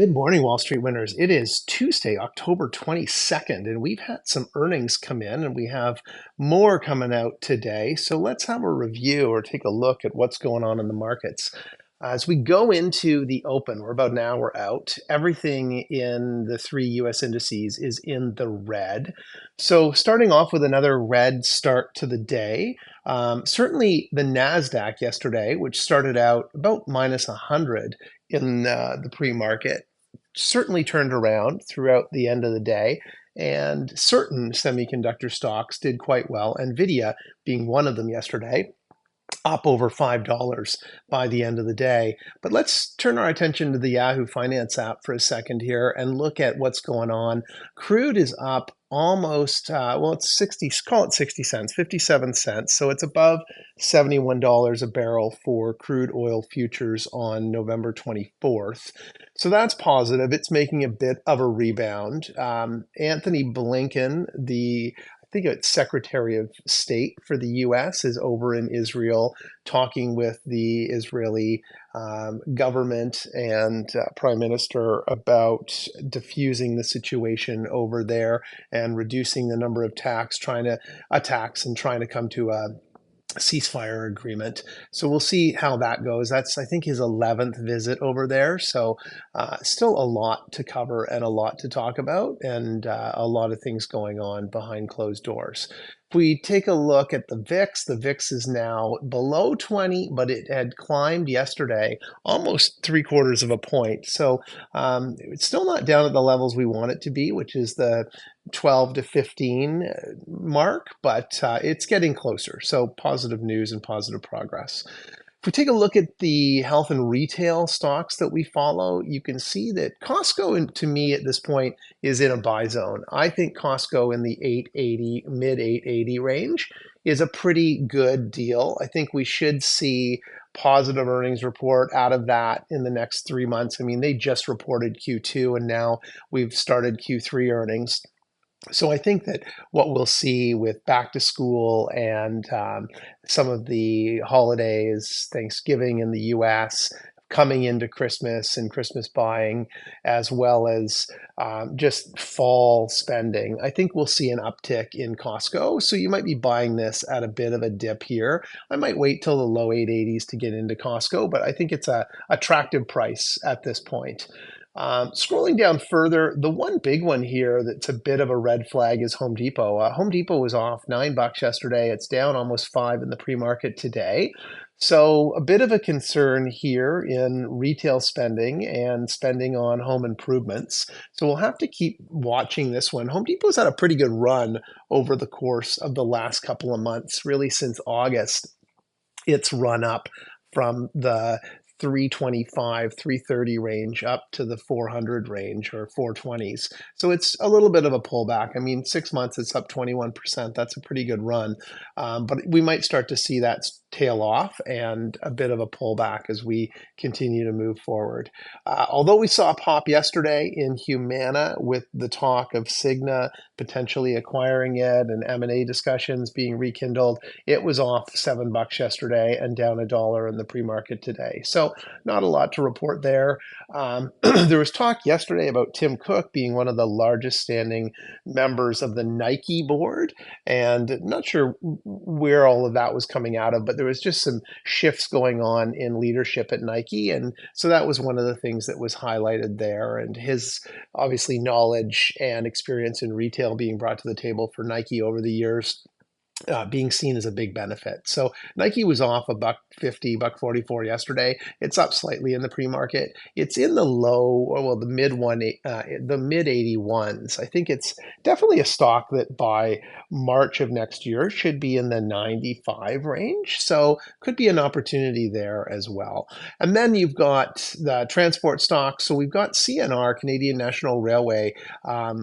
Good morning, Wall Street winners. It is Tuesday, October 22nd, and we've had some earnings come in, and we have more coming out today. So let's have a review or take a look at what's going on in the markets. As we go into the open, we're about an hour out. Everything in the three US indices is in the red. So starting off with another red start to the day. Certainly the NASDAQ yesterday, which started out about minus 100 in the pre-market, certainly turned around throughout the end of the day, and certain semiconductor stocks did quite well, NVIDIA being one of them yesterday, up over $5 by the end of the day. But let's turn our attention to the Yahoo Finance app for a second here and look at what's going on. Crude is up almost, well, it's 60, call it 60 cents, 57 cents. So it's above $71 a barrel for crude oil futures on November 24th. So that's positive. It's making a bit of a rebound. Anthony Blinken, I think it's Secretary of State for the US, is over in Israel talking with the Israeli government and Prime Minister about diffusing the situation over there and reducing the number of attacks and trying to come to a ceasefire agreement. So we'll see how that goes. That's, I think, his 11th visit over there. So still a lot to cover and a lot to talk about, and a lot of things going on behind closed doors. If we take a look at the VIX is now below 20, but it had climbed yesterday almost 3/4 of a point. So it's still not down at the levels we want it to be, which is the 12 to 15 mark, but it's getting closer. So positive news and positive progress. If we take a look at the health and retail stocks that we follow, you can see that Costco, to me at this point, is in a buy zone. I think Costco in the 880, mid 880 range is a pretty good deal. I think we should see positive earnings report out of that in the next 3 months. I mean, they just reported Q2 and now we've started Q3 earnings. So I think that what we'll see with back to school and some of the holidays, Thanksgiving in the US, coming into Christmas and Christmas buying, as well as just fall spending, I think we'll see an uptick in Costco. So you might be buying this at a bit of a dip here. I might wait till the low 880s to get into Costco, but I think it's a attractive price at this point. Scrolling down further, the one big one here that's a bit of a red flag is Home Depot. Home Depot was off $9 yesterday. It's down almost 5 in the pre-market today. So a bit of a concern here in retail spending and spending on home improvements. So we'll have to keep watching this one. Home Depot's had a pretty good run over the course of the last couple of months, really since August. It's run up from the 325, 330 range up to the 400 range or 420s. So it's a little bit of a pullback. I mean, 6 months, it's up 21%. That's a pretty good run. But we might start to see that tail off and a bit of a pullback as we continue to move forward. Although we saw a pop yesterday in Humana with the talk of Cigna potentially acquiring it and M&A discussions being rekindled, it was off $7 yesterday and down $1 in the pre-market today. So not a lot to report there. There was talk yesterday about Tim Cook being one of the largest standing members of the Nike board, and not sure where all of that was coming out of, but there was just some shifts going on in leadership at Nike, and so that was one of the things that was highlighted there, and his obviously knowledge and experience in retail being brought to the table for Nike over the years, being seen as a big benefit. So Nike was off $1.50, $1.44 yesterday. It's up slightly in the pre-market. It's in the low, or well, the mid 81s. I think it's definitely a stock that by March of next year should be in the 95 range. So could be an opportunity there as well. And then you've got the transport stocks. So we've got CNR, Canadian National Railway,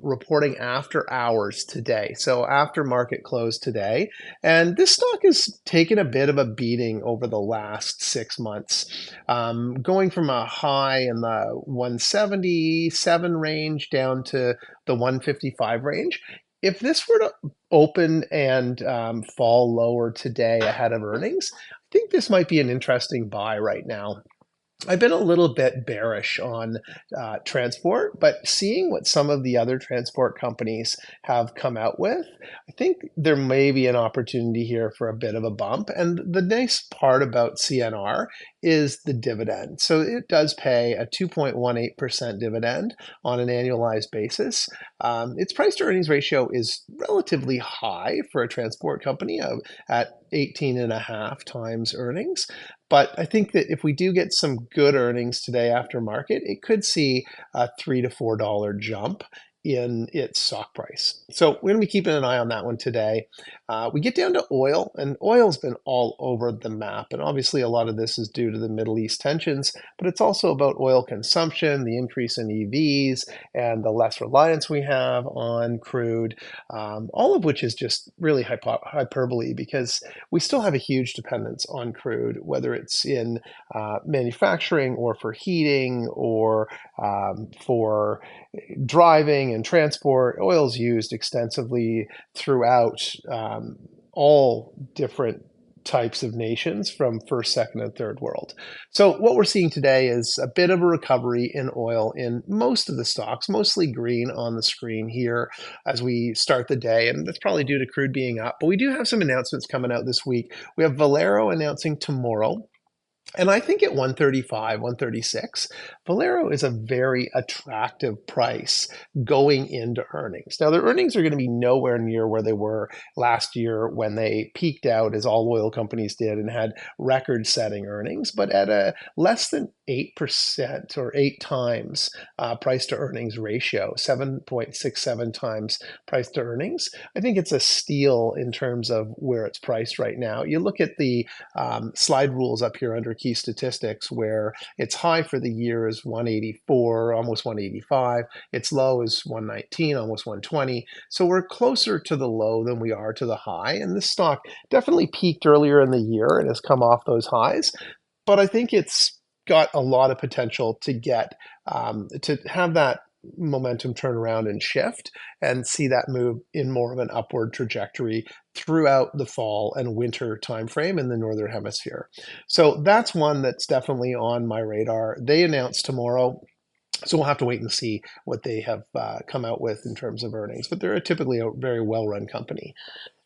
reporting after hours today. So after market close today. And this stock has taken a bit of a beating over the last 6 months, going from a high in the 177 range down to the 155 range. If this were to open and fall lower today ahead of earnings, I think this might be an interesting buy right now. I've been a little bit bearish on transport, but seeing what some of the other transport companies have come out with, I think there may be an opportunity here for a bit of a bump. And the nice part about CNR is the dividend. So it does pay a 2.18% dividend on an annualized basis. Its price to earnings ratio is relatively high for a transport company at 18 and a half times earnings. But I think that if we do get some good earnings today after market, it could see a $3 to $4 jump in its stock price. So we're going to be keeping an eye on that one today. We get down to oil, and oil's been all over the map. And obviously, a lot of this is due to the Middle East tensions, but it's also about oil consumption, the increase in EVs, and the less reliance we have on crude, all of which is just really hyperbole because we still have a huge dependence on crude, whether it's in manufacturing or for heating or for driving and transport. Oil is used extensively throughout all different types of nations from first, second, and third world. So what we're seeing today is a bit of a recovery in oil in most of the stocks, mostly green on the screen here as we start the day. And that's probably due to crude being up. But we do have some announcements coming out this week. We have Valero announcing tomorrow. And I think at 135, 136, Valero is a very attractive price going into earnings. Now, their earnings are going to be nowhere near where they were last year when they peaked out, as all oil companies did, and had record-setting earnings, but at a less than 8% or 8 times price to earnings ratio, 7.67 times price to earnings. I think it's a steal in terms of where it's priced right now. You look at the slide rules up here under key statistics where its high for the year is 184, almost 185. Its low is 119, almost 120. So we're closer to the low than we are to the high. And this stock definitely peaked earlier in the year and has come off those highs. But I think it's got a lot of potential to get to have that momentum turn around and shift and see that move in more of an upward trajectory throughout the fall and winter timeframe in the northern hemisphere. So that's one that's definitely on my radar. They announce tomorrow. So we'll have to wait and see what they have come out with in terms of earnings, but they're typically a very well-run company.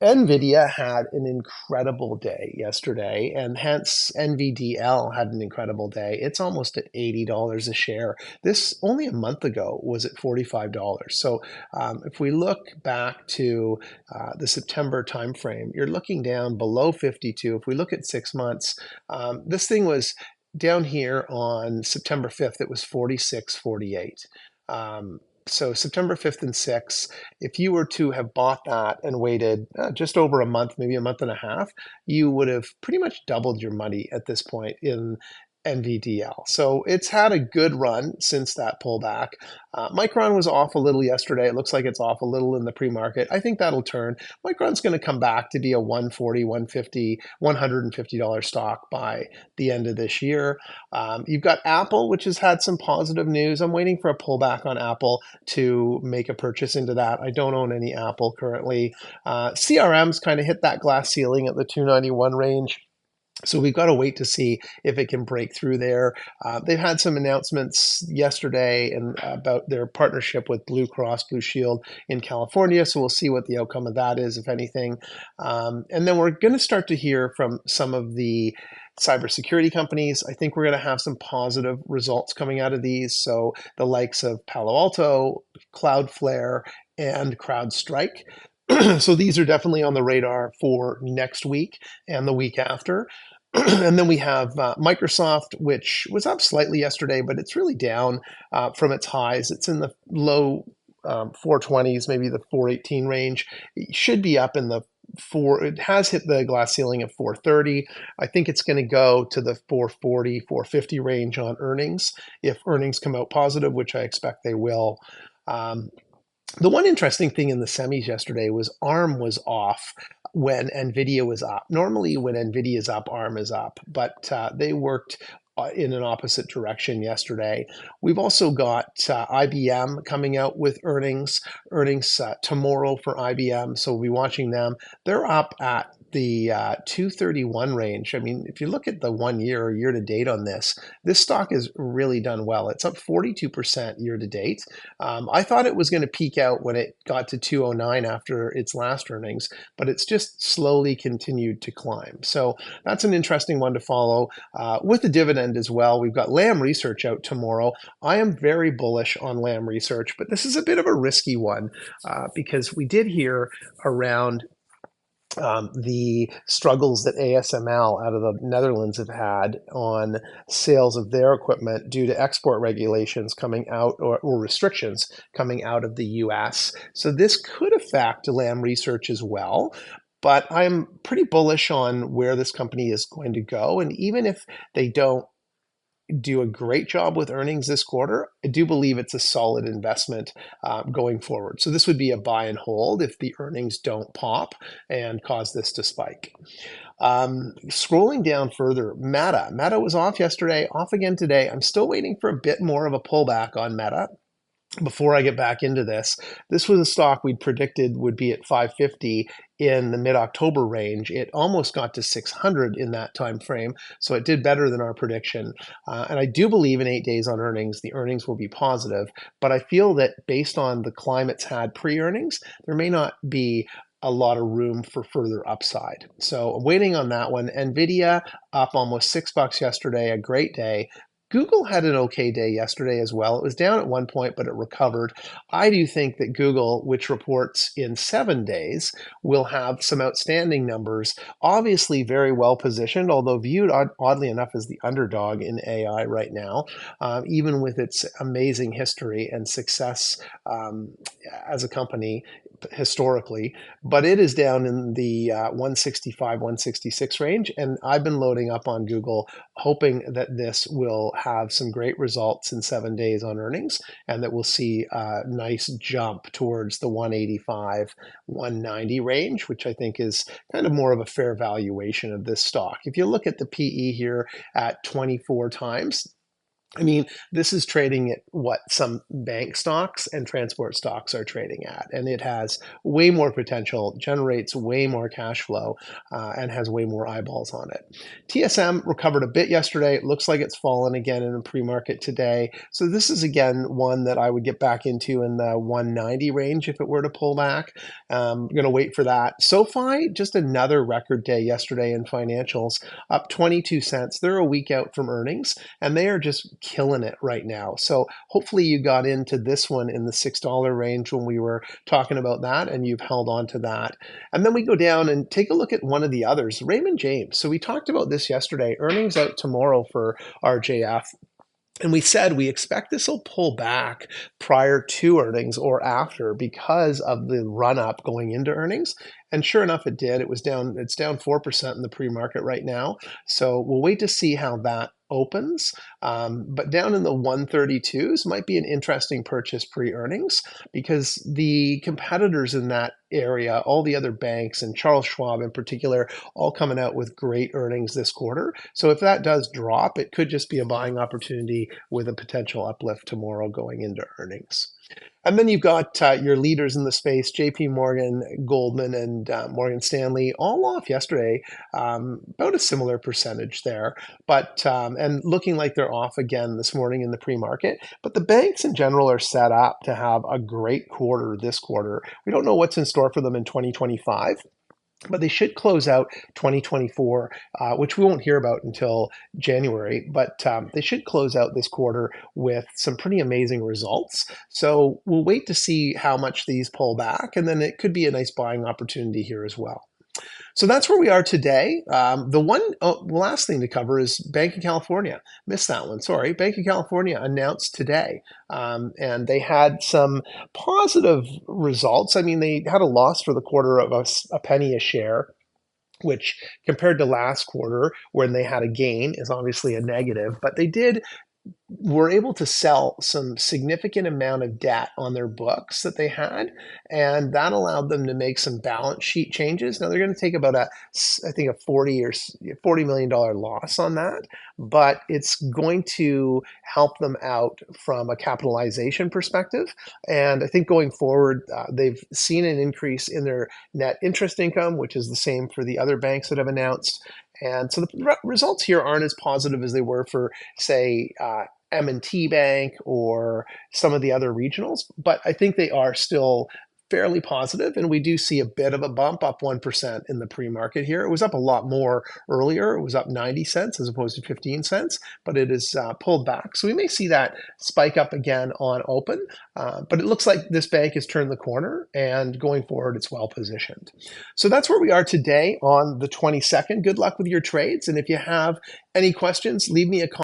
NVIDIA had an incredible day yesterday, and hence NVDL had an incredible day. It's almost at $80 a share. This only a month ago was at $45. So if we look back to the September timeframe, you're looking down below 52. If we look at 6 months, this thing was down here on September 5th, it was 46.48. So September 5th and 6th, if you were to have bought that and waited just over a month, maybe a month and a half, you would have pretty much doubled your money at this point in NVDL. So it's had a good run since that pullback. Micron was off a little yesterday. It looks like it's off a little in the pre-market. I think that'll turn. Micron's going to come back to be a 140, 150, $150 stock by the end of this year. You've got Apple, which has had some positive news. I'm waiting for a pullback on Apple to make a purchase into that. I don't own any Apple currently. CRM's kind of hit that glass ceiling at the 291 range. So we've got to wait to see if it can break through there. They've had some announcements yesterday about their partnership with Blue Cross Blue Shield in California. So we'll see what the outcome of that is, if anything. And then we're going to start to hear from some of the cybersecurity companies. I think we're going to have some positive results coming out of these. So the likes of Palo Alto, Cloudflare, and CrowdStrike. So these are definitely on the radar for next week and the week after. And then we have Microsoft, which was up slightly yesterday, but it's really down from its highs. It's in the low 420s, maybe the 418 range. It should be up in the it has hit the glass ceiling at 430. I think it's going to go to the 440, 450 range on earnings if earnings come out positive, which I expect they will. The one interesting thing in the semis yesterday was ARM was off when NVIDIA was up. Normally when NVIDIA is up, ARM is up, but they worked in an opposite direction yesterday. We've also got IBM coming out with earnings tomorrow for IBM, so we'll be watching them. They're up at the 231 range. I mean, if you look at the 1 year or year to date on this stock has really done well. It's up 42% year to date. I thought it was going to peak out when it got to 209 after its last earnings, but it's just slowly continued to climb. So that's an interesting one to follow. With the dividend as well, we've got Lam Research out tomorrow. I am very bullish on Lam Research, but this is a bit of a risky one because we did hear around the struggles that ASML out of the Netherlands have had on sales of their equipment due to export regulations coming out or restrictions coming out of the US. So this could affect Lam Research as well. But I'm pretty bullish on where this company is going to go. And even if they don't do a great job with earnings this quarter, I do believe it's a solid investment going forward. So this would be a buy and hold if the earnings don't pop and cause this to spike. Scrolling down further, Meta. Meta was off yesterday, off again today. I'm still waiting for a bit more of a pullback on Meta. Before I get back into this was a stock we'd predicted would be at 550 in the mid-October range. It almost got to 600 in that time frame, so it did better than our prediction. And I do believe in 8 days on earnings, the earnings will be positive. But I feel that based on the climb it's had pre-earnings, there may not be a lot of room for further upside. So I'm waiting on that one. NVIDIA up almost $6 yesterday, a great day. Google had an okay day yesterday as well. It was down at one point, but it recovered. I do think that Google, which reports in 7 days, will have some outstanding numbers. Obviously very well positioned, although viewed oddly enough as the underdog in AI right now, even with its amazing history and success as a company historically, but it is down in the 165, 166 range. And I've been loading up on Google, hoping that this will have some great results in 7 days on earnings and that we'll see a nice jump towards the 185, 190 range, which I think is kind of more of a fair valuation of this stock. If you look at the PE here at 24 times, I mean, this is trading at what some bank stocks and transport stocks are trading at, and it has way more potential, generates way more cash flow, and has way more eyeballs on it. TSM recovered a bit yesterday. It looks like it's fallen again in the pre-market today. So this is, again, one that I would get back into in the 190 range if it were to pull back. I'm going to wait for that. SoFi, just another record day yesterday in financials, up 22 cents. They're a week out from earnings, and they are just killing it right now. So hopefully you got into this one in the $6 range when we were talking about that, and you've held on to that. And then we go down and take a look at one of the others, Raymond James. So we talked about this yesterday. Earnings out tomorrow for RJF. And we said we expect this will pull back prior to earnings or after because of the run up going into earnings. And sure enough, it did. It's down 4% in the pre-market right now. So we'll wait to see how that opens. But down in the 132s might be an interesting purchase pre-earnings because the competitors in that area, all the other banks and Charles Schwab in particular, all coming out with great earnings this quarter. So if that does drop, it could just be a buying opportunity with a potential uplift tomorrow going into earnings. And then you've got your leaders in the space, JP Morgan, Goldman, and Morgan Stanley, all off yesterday, about a similar percentage there, but and looking like they're off again this morning in the pre-market. But the banks in general are set up to have a great quarter this quarter. We don't know what's in store for them in 2025. But they should close out 2024, which we won't hear about until January. But they should close out this quarter with some pretty amazing results. So we'll wait to see how much these pull back, and then it could be a nice buying opportunity here as well. So that's where we are today. Last thing to cover is Bank of California. Missed that one, sorry. Bank of California announced today, and they had some positive results. I mean, they had a loss for the quarter of a penny a share, which compared to last quarter when they had a gain is obviously a negative, but they did were able to sell some significant amount of debt on their books that they had, and that allowed them to make some balance sheet changes. Now they're going to take about I think a 40 million dollar loss on that, but it's going to help them out from a capitalization perspective. And I think going forward, they've seen an increase in their net interest income, which is the same for the other banks that have announced. And so the results here aren't as positive as they were for, say, M&T Bank or some of the other regionals, but I think they are still fairly positive, and we do see a bit of a bump, up 1% in the pre-market here. It was up a lot more earlier. It was up 90 cents as opposed to 15 cents, but it is pulled back. So we may see that spike up again on open, but it looks like this bank has turned the corner, and going forward, it's well positioned. So that's where we are today on the 22nd. Good luck with your trades, and if you have any questions, leave me a comment.